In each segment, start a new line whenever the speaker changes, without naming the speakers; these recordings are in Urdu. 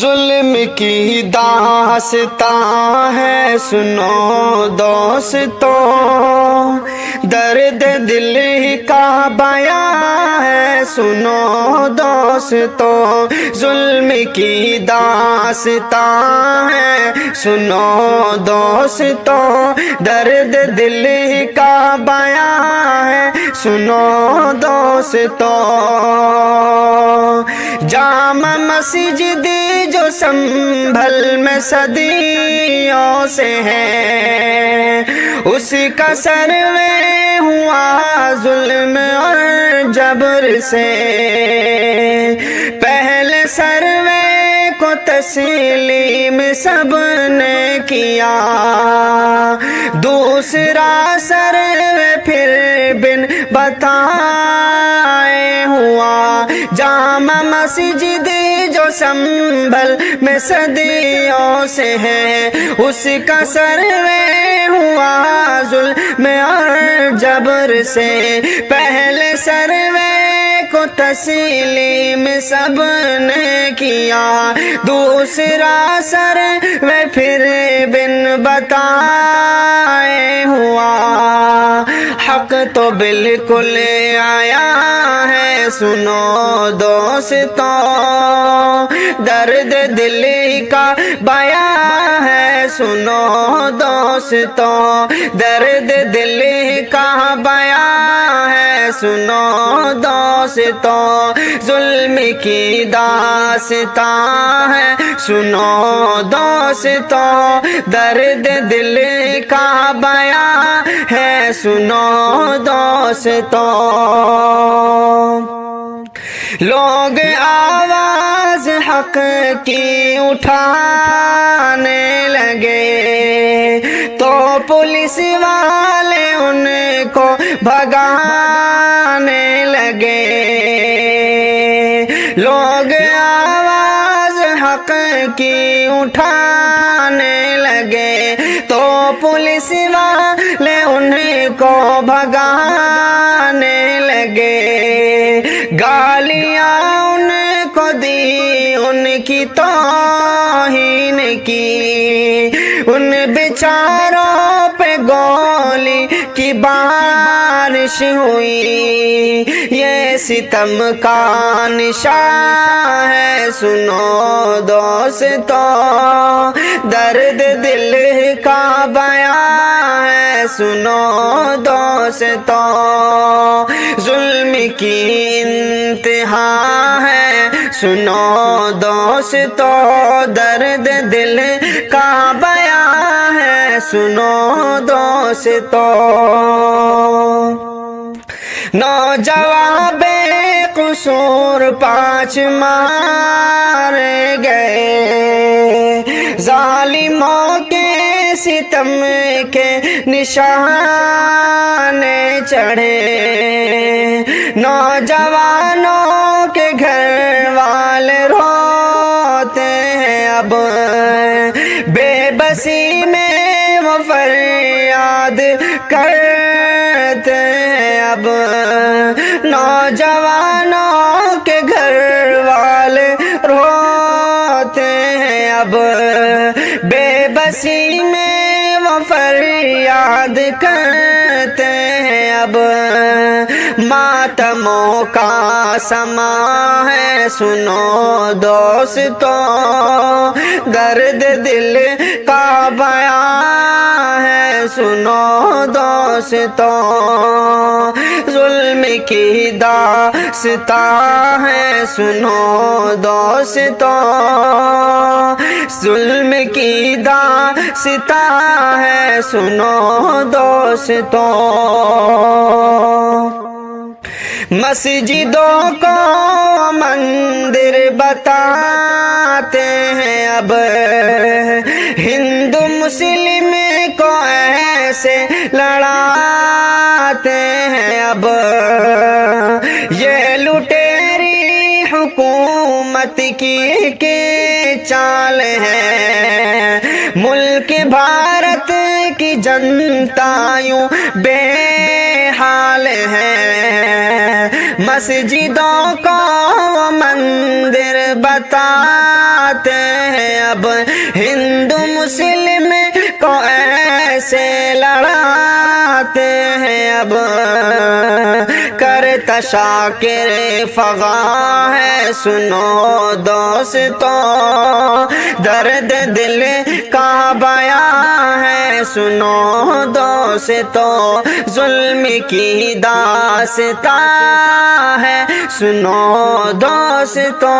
ظلم کی داستاں ہے سنو دوستو، درد دل کا بیان ہے سنو دوستو، ظلم کی داستاں ہے سنو دوستو، درد دل کا بیان ہے سنو دوستو۔ جامع مسجد جو سنبھل میں صدیوں سے ہے، اس کا سروے ہوا ظلم اور جبر سے، پہلے سروے کو تسلیم سب نے کیا، دوسرا سروے پھر بن بتائے ہوا، جامع مسجد جو سنبھل میں صدیوں سے ہے، اس کا سروے ہوا ظلم اور جبر سے، پہلے سروے کو تسلیم سب نے کیا، دوسرا سروے پھر بن بتائے ہوا، حق تو بالکل آیا ہے سنو دوستو، درد دل کا بیان ہے سنو دوستو، درد دل کا بیان ہے سنو دوستو، ظلم کی داستاں ہے سنو دوستو، درد دل کا بیان ہے سنو دوستو۔ لوگ آواز حق کی اٹھانے لگے تو پولیس والے ان کو بھگانے لگے، لوگ آواز حق کی اٹھانے لگے تو پولیس والے ان کو بھگانے لگے، گالیاں ان کو دی، ان کی توہین کی، ان بیچاروں پہ گولی کی بارش ہوئی، یہ ستم کا نشان ہے سنو دوستو، درد دل کا بیان ہے سنو دوستو، ظلم کی انتہا ہے سنو دوستو، درد دل کا بیان ہے سنو دوستو۔ نوجوان بے قصور 5 مارے گئے، ظالموں کے ستم کے نشان چڑھے، نوجوانوں کے گھر والے روتے ہیں اب، بے بسی میں وہ فریاد کرتے ہیں اب، نوجوانوں کے گھر والے روتے ہیں اب، بے بسی میں وہ فریاد کرتے ہیں اب، ماتموں کا سما ہے سنو دوستو، درد دل کا بیان ہے سنو دوستو، ظلم کی داستاں ہے سنو دوستو، ظلم کی داستاں ہے سنو دوستو۔ مسجدوں کو مندر بتاتے ہیں اب، ہندو مسلم کو ایسے لڑاتے ہیں اب، یہ لٹیری حکومت کی چال ہے، ملک بھارت کی جنتا یوں بے حال حال ہے، مسجدوں کو مندر بتاتے ہیں، اب ہندو مسلم کو ایسے لڑاتے ہیں، اب کرتا شاکر فغاں ہے سنو دوستو، درد دل کا بیان ہے سنو دوستو، ظلم کی داستان ہے سنو دوستو،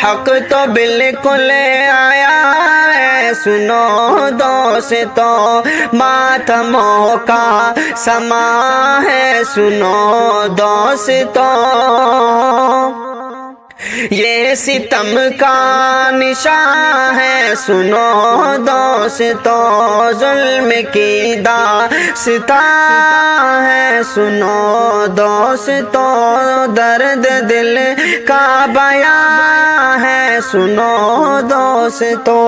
حق تو بالکل آیا ہے سنو دوستو، ماتموں کا سما ہے سنو دوستو، یہ ستم کا نشان ہے سنو دوستو، ظلم کی داستان ہے سنو دوستو، درد دل کا بیان ہے سنو دوستو۔